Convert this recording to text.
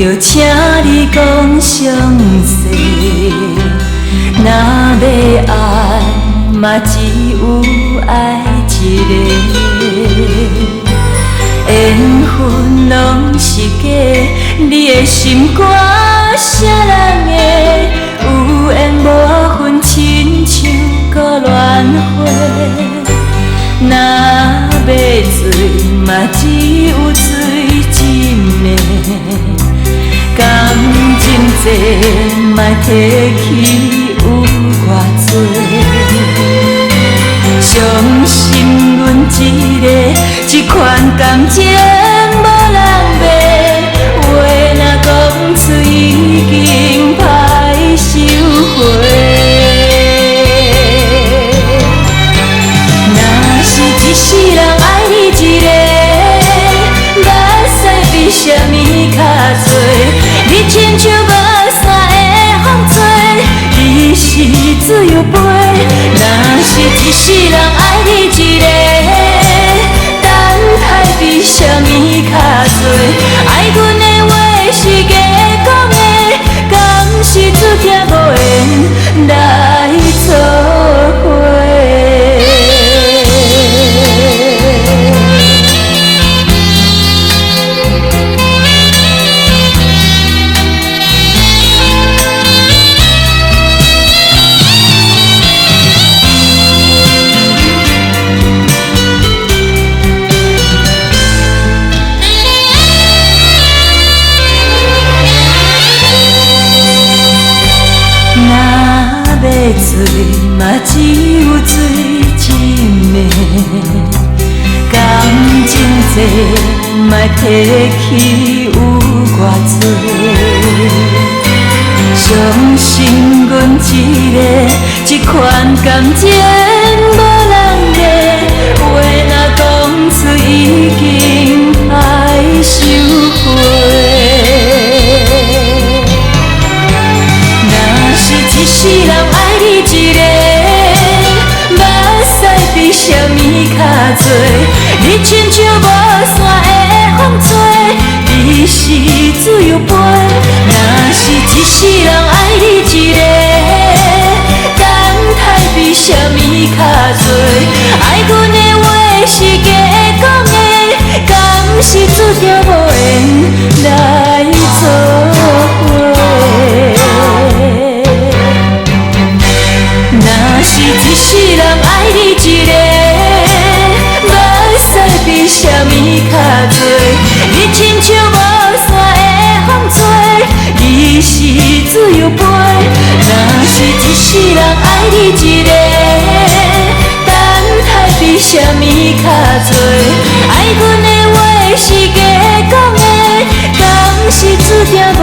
着请你讲详细。若要爱，嘛只有爱一个。缘分拢是假，你的心肝啥人的？有缘无分，亲像搁乱花。若要醉，嘛只有醉斟的。感情债，莫提起有偌多。相信阮一个，这款感情无人卖。话若讲出，已经歹收回。若是一世人爱你一个，目屎比啥物较多？你亲像无伞的风吹，你是自由飞。若是一世人爱你一个，等待比啥物较多？爱阮的话是假讲的，敢是注定无缘来作伙？要醉嘛只有醉斟的，感情债莫提起有偌多。相信阮一个，这款感情无人卖。话若讲出，已经歹收回。一世人爱你一个，目屎比啥物较多？你亲像无伞的风吹，你是自由飞。若是一世人爱你一个，等待比啥物较多？爱阮的话是假讲的，敢是注定无缘来作伙？若是一世人爱你一个，目屎比啥物较多？你亲像无伞的风吹，你是自由飞。若是一世人爱你一个，等待比啥物较多？爱阮的话是假讲的，敢是注定无